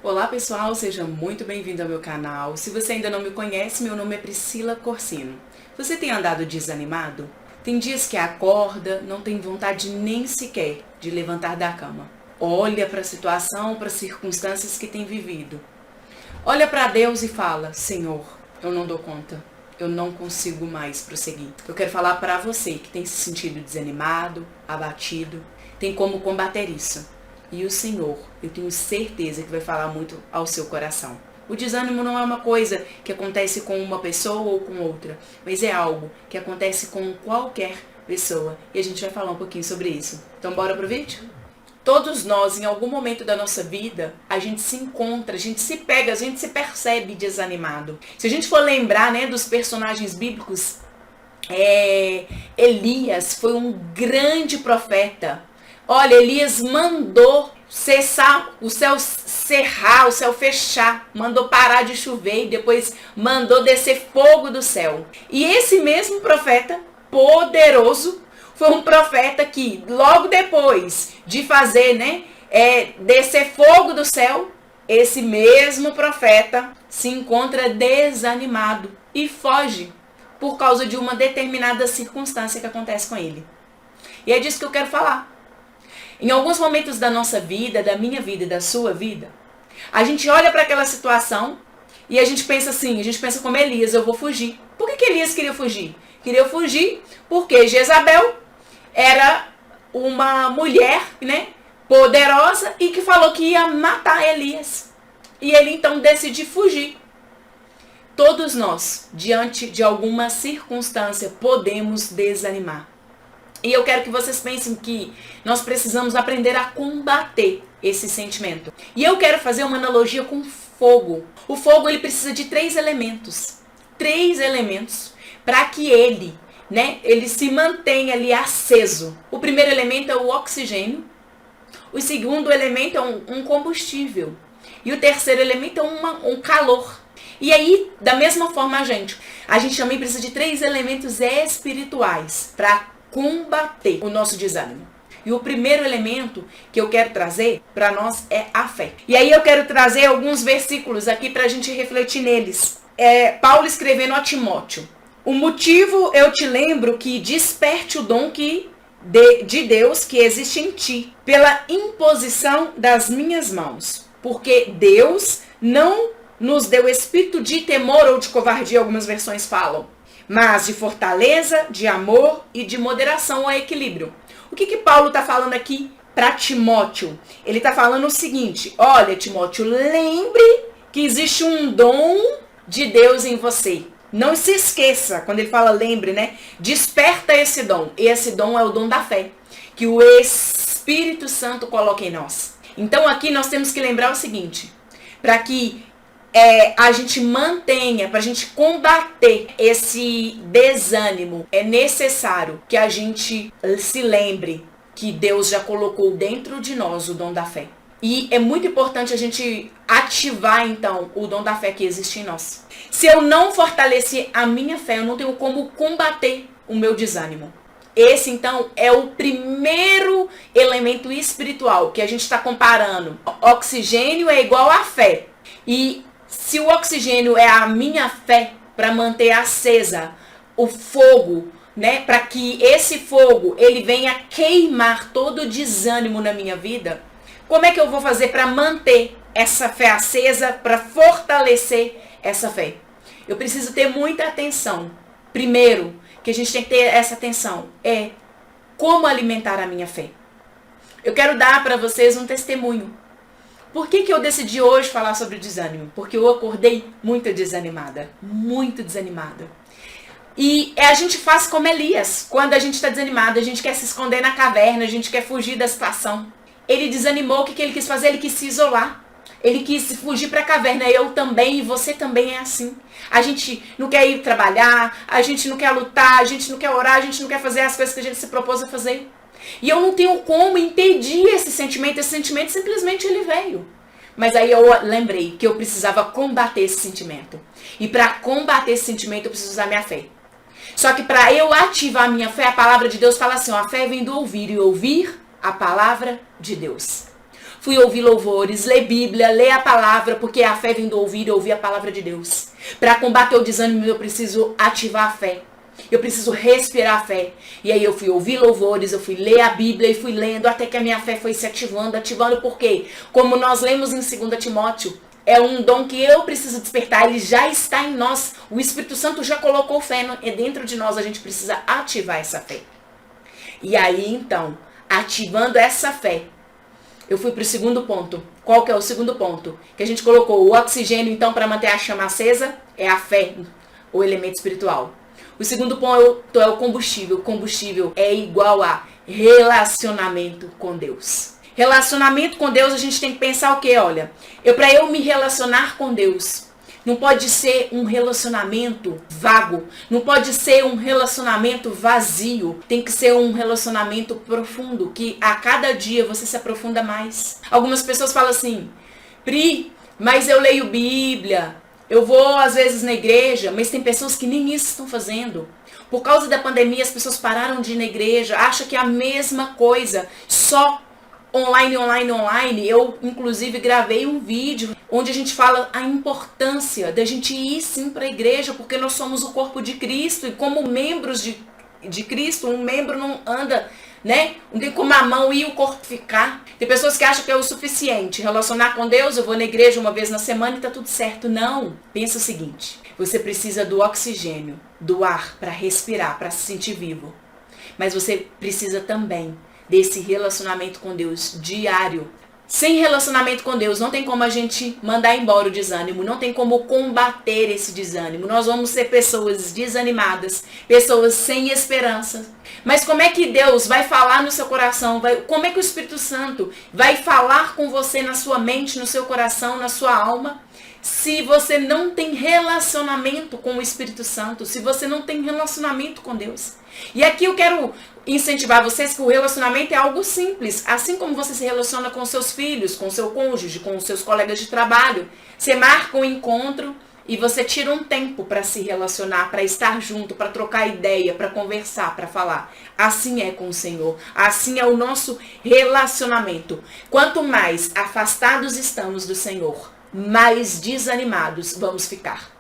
Olá pessoal, seja muito bem-vindo ao meu canal. Se você ainda não me conhece, meu nome é Priscila Corsino. Você tem andado desanimado? Tem dias que acorda, não tem vontade nem sequer de levantar da cama. Olha para a situação, para as circunstâncias que tem vivido. Olha para Deus e fala: Senhor, eu não dou conta. Eu não consigo mais prosseguir. Eu quero falar para você que tem se sentido desanimado, abatido, tem como combater isso. E o Senhor, eu tenho certeza que vai falar muito ao seu coração. O desânimo não é uma coisa que acontece com uma pessoa ou com outra, mas é algo que acontece com qualquer pessoa. E a gente vai falar um pouquinho sobre isso. Então bora pro vídeo? Todos nós, em algum momento da nossa vida, a gente se encontra, a gente se pega, a gente se percebe desanimado. Se a gente for lembrar, dos personagens bíblicos, Elias foi um grande profeta. Olha, Elias mandou cessar o céu, cerrar, o céu fechar, mandou parar de chover e depois mandou descer fogo do céu. E esse mesmo profeta poderoso foi um profeta que logo depois de fazer, descer fogo do céu, esse mesmo profeta se encontra desanimado e foge por causa de uma determinada circunstância que acontece com ele. E é disso que eu quero falar. Em alguns momentos da nossa vida, da minha vida e da sua vida, a gente olha para aquela situação e a gente pensa assim, a gente pensa como Elias: eu vou fugir. Por que Elias queria fugir? Queria fugir porque Jezabel era uma mulher, poderosa e que falou que ia matar Elias. E ele então decidiu fugir. Todos nós, diante de alguma circunstância, podemos desanimar. E eu quero que vocês pensem que nós precisamos aprender a combater esse sentimento. E eu quero fazer uma analogia com fogo. O fogo, ele precisa de 3 elementos. 3 elementos para que ele se mantenha ali aceso. O primeiro elemento é o oxigênio. O segundo elemento é um combustível. E o terceiro elemento é um calor. E aí, da mesma forma, a gente também precisa de 3 elementos espirituais para combater o nosso desânimo. E o primeiro elemento que eu quero trazer para nós é a fé. E aí eu quero trazer alguns versículos aqui para a gente refletir neles. Paulo escrevendo a Timóteo: o motivo eu te lembro que desperte o dom de Deus que existe em ti, pela imposição das minhas mãos. Porque Deus não nos deu espírito de temor ou de covardia, algumas versões falam, mas de fortaleza, de amor e de moderação ou equilíbrio. O que Paulo está falando aqui para Timóteo? Ele está falando o seguinte: olha, Timóteo, lembre que existe um dom de Deus em você. Não se esqueça, quando ele fala lembre, desperta esse dom. E esse dom é o dom da fé, que o Espírito Santo coloca em nós. Então aqui nós temos que lembrar o seguinte: para que a gente mantenha, para a gente combater esse desânimo, é necessário que a gente se lembre que Deus já colocou dentro de nós o dom da fé. E é muito importante a gente ativar, então, o dom da fé que existe em nós. Se eu não fortalecer a minha fé, eu não tenho como combater o meu desânimo. Esse, então, é o primeiro elemento espiritual que a gente está comparando. Oxigênio é igual a fé. E se o oxigênio é a minha fé para manter acesa o fogo, para que esse fogo ele venha queimar todo o desânimo na minha vida, como é que eu vou fazer para manter essa fé acesa, para fortalecer essa fé? Eu preciso ter muita atenção. Primeiro, que a gente tem que ter essa atenção é como alimentar a minha fé. Eu quero dar para vocês um testemunho. Por que eu decidi hoje falar sobre desânimo? Porque eu acordei muito desanimada. Muito desanimada. E a gente faz como Elias. Quando a gente está desanimado, a gente quer se esconder na caverna, a gente quer fugir da situação. Ele desanimou, o que ele quis fazer? Ele quis se isolar. Ele quis fugir para a caverna. Eu também, e você também é assim. A gente não quer ir trabalhar, a gente não quer lutar, a gente não quer orar, a gente não quer fazer as coisas que a gente se propôs a fazer. E eu não tenho como impedir esse sentimento simplesmente ele veio. Mas aí eu lembrei que eu precisava combater esse sentimento. E para combater esse sentimento eu preciso usar minha fé. Só que para eu ativar a minha fé, a palavra de Deus fala assim: a fé vem do ouvir, e ouvir a palavra de Deus. fui ouvir louvores, ler Bíblia, ler a palavra, porque a fé vem do ouvir e ouvir a palavra de Deus. Para combater o desânimo, eu preciso ativar a fé. Eu preciso respirar a fé. E aí eu fui ouvir louvores, eu fui ler a Bíblia e fui lendo até que a minha fé foi se ativando. Por quê? Como nós lemos em 2 Timóteo, é um dom que eu preciso despertar, ele já está em nós. O Espírito Santo já colocou fé dentro de nós, a gente precisa ativar essa fé. E aí então, ativando essa fé, eu fui para o segundo ponto. Qual que é o segundo ponto? Que a gente colocou o oxigênio, então, para manter a chama acesa, é a fé, o elemento espiritual. O segundo ponto é o combustível. O combustível é igual a relacionamento com Deus. Relacionamento com Deus, a gente tem que pensar o quê? Olha, para eu me relacionar com Deus, não pode ser um relacionamento vago, não pode ser um relacionamento vazio, tem que ser um relacionamento profundo, que a cada dia você se aprofunda mais. Algumas pessoas falam assim, Pri, mas eu leio Bíblia, eu vou às vezes na igreja, mas tem pessoas que nem isso estão fazendo. Por causa da pandemia, as pessoas pararam de ir na igreja, acham que é a mesma coisa, só online. Eu, inclusive, gravei um vídeo onde a gente fala a importância da gente ir sim para a igreja, porque nós somos o corpo de Cristo e como membros de Cristo, um membro não anda, né? Não tem como a mão e o corpo ficar. Tem pessoas que acham que é o suficiente relacionar com Deus, eu vou na igreja uma vez na semana e tá tudo certo. Não. Pensa o seguinte, você precisa do oxigênio, do ar para respirar, para se sentir vivo. Mas você precisa também desse relacionamento com Deus diário. Sem relacionamento com Deus, não tem como a gente mandar embora o desânimo, não tem como combater esse desânimo. Nós vamos ser pessoas desanimadas, pessoas sem esperança. Mas como é que Deus vai falar no seu coração? Como é que o Espírito Santo vai falar com você na sua mente, no seu coração, na sua alma? Se você não tem relacionamento com o Espírito Santo, se você não tem relacionamento com Deus. E aqui eu quero incentivar vocês que o relacionamento é algo simples. Assim como você se relaciona com seus filhos, com seu cônjuge, com os seus colegas de trabalho. Você marca um encontro e você tira um tempo para se relacionar, para estar junto, para trocar ideia, para conversar, para falar. Assim é com o Senhor. Assim é o nosso relacionamento. Quanto mais afastados estamos do Senhor, mais desanimados vamos ficar.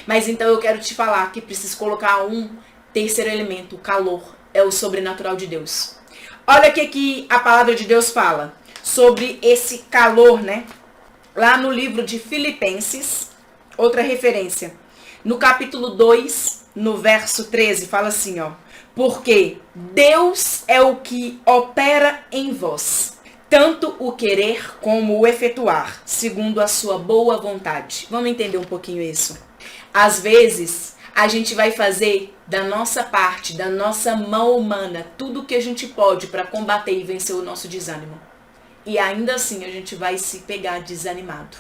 Mas então eu quero te falar que preciso colocar um terceiro elemento, o calor, é o sobrenatural de Deus. Olha o que a palavra de Deus fala sobre esse calor, né? Lá no livro de Filipenses, outra referência, no capítulo 2, no verso 13, fala assim, ó. Porque Deus é o que opera em vós, tanto o querer como o efetuar, segundo a sua boa vontade. Vamos entender um pouquinho isso. Às vezes, a gente vai fazer da nossa parte, da nossa mão humana, tudo o que a gente pode para combater e vencer o nosso desânimo. E ainda assim, a gente vai se pegar desanimado.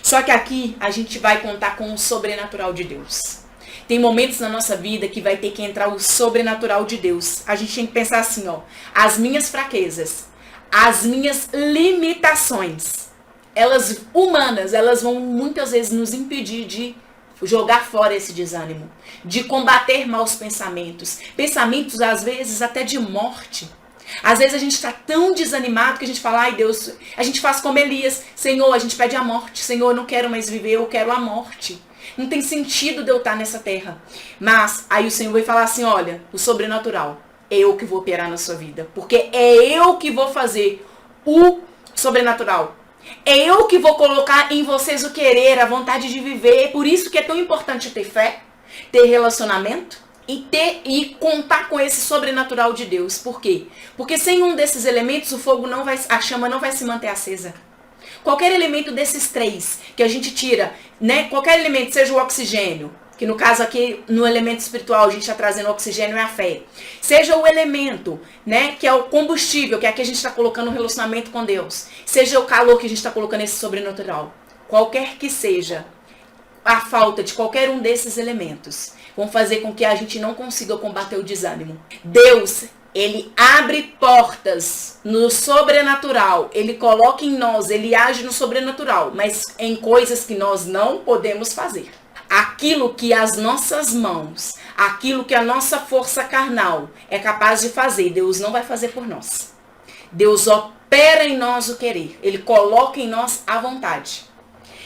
Só que aqui, a gente vai contar com o sobrenatural de Deus. Tem momentos na nossa vida que vai ter que entrar o sobrenatural de Deus. A gente tem que pensar assim, ó. As minhas fraquezas, as minhas limitações, elas humanas, elas vão muitas vezes nos impedir de jogar fora esse desânimo, de combater maus pensamentos, pensamentos às vezes até de morte. Às vezes a gente está tão desanimado que a gente fala, ai Deus, a gente faz como Elias, Senhor, a gente pede a morte, Senhor, eu não quero mais viver, eu quero a morte. Não tem sentido de eu estar nessa terra. Mas aí o Senhor vai falar assim, olha, o sobrenatural, é eu que vou operar na sua vida, porque é eu que vou fazer o sobrenatural. É eu que vou colocar em vocês o querer, a vontade de viver. Por isso que é tão importante ter fé, ter relacionamento e contar com esse sobrenatural de Deus. Por quê? Porque sem um desses elementos a chama não vai se manter acesa. Qualquer elemento desses três que a gente tira, né? Qualquer elemento, seja o oxigênio, que no caso aqui, no elemento espiritual, a gente está trazendo o oxigênio e a fé. Seja o elemento, né, que é o combustível, que é aqui a gente está colocando um relacionamento com Deus. Seja o calor que a gente está colocando esse sobrenatural. Qualquer que seja a falta de qualquer um desses elementos, vão fazer com que a gente não consiga combater o desânimo. Deus, Ele abre portas no sobrenatural. Ele coloca em nós, Ele age no sobrenatural, mas em coisas que nós não podemos fazer. Aquilo que as nossas mãos, aquilo que a nossa força carnal é capaz de fazer, Deus não vai fazer por nós. Deus opera em nós o querer, ele coloca em nós a vontade.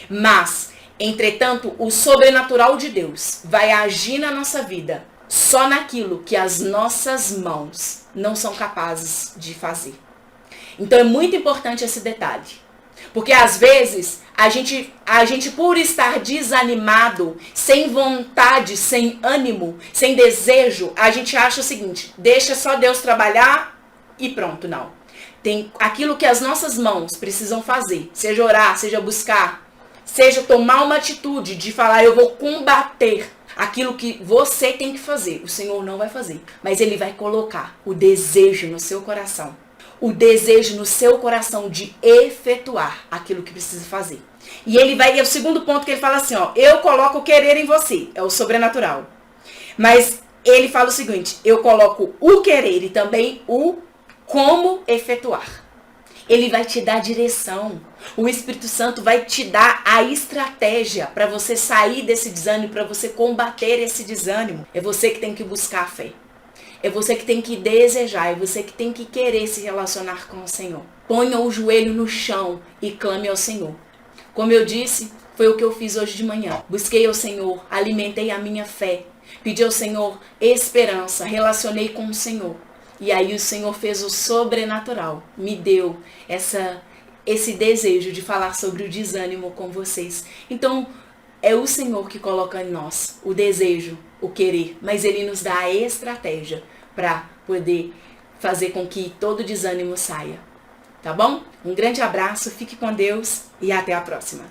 Mas, entretanto, o sobrenatural de Deus vai agir na nossa vida só naquilo que as nossas mãos não são capazes de fazer. Então é muito importante esse detalhe. Porque às vezes a gente por estar desanimado, sem vontade, sem ânimo, sem desejo, a gente acha o seguinte: deixa só Deus trabalhar e pronto. Não. Tem aquilo que as nossas mãos precisam fazer, seja orar, seja buscar, seja tomar uma atitude de falar, eu vou combater aquilo que você tem que fazer. O Senhor não vai fazer, mas Ele vai colocar o desejo no seu coração. O desejo no seu coração de efetuar aquilo que precisa fazer. E ele vai, é o segundo ponto que ele fala assim, ó, eu coloco o querer em você, é o sobrenatural. Mas ele fala o seguinte, eu coloco o querer e também o como efetuar. Ele vai te dar direção. O Espírito Santo vai te dar a estratégia para você sair desse desânimo, para você combater esse desânimo. É você que tem que buscar a fé. É você que tem que desejar, é você que tem que querer se relacionar com o Senhor. Ponha o joelho no chão e clame ao Senhor. Como eu disse, foi o que eu fiz hoje de manhã. Busquei ao Senhor, alimentei a minha fé, pedi ao Senhor esperança, relacionei com o Senhor. E aí o Senhor fez o sobrenatural, me deu esse desejo de falar sobre o desânimo com vocês. Então, é o Senhor que coloca em nós o desejo, o querer, mas Ele nos dá a estratégia para poder fazer com que todo desânimo saia. Tá bom? Um grande abraço, fique com Deus e até a próxima.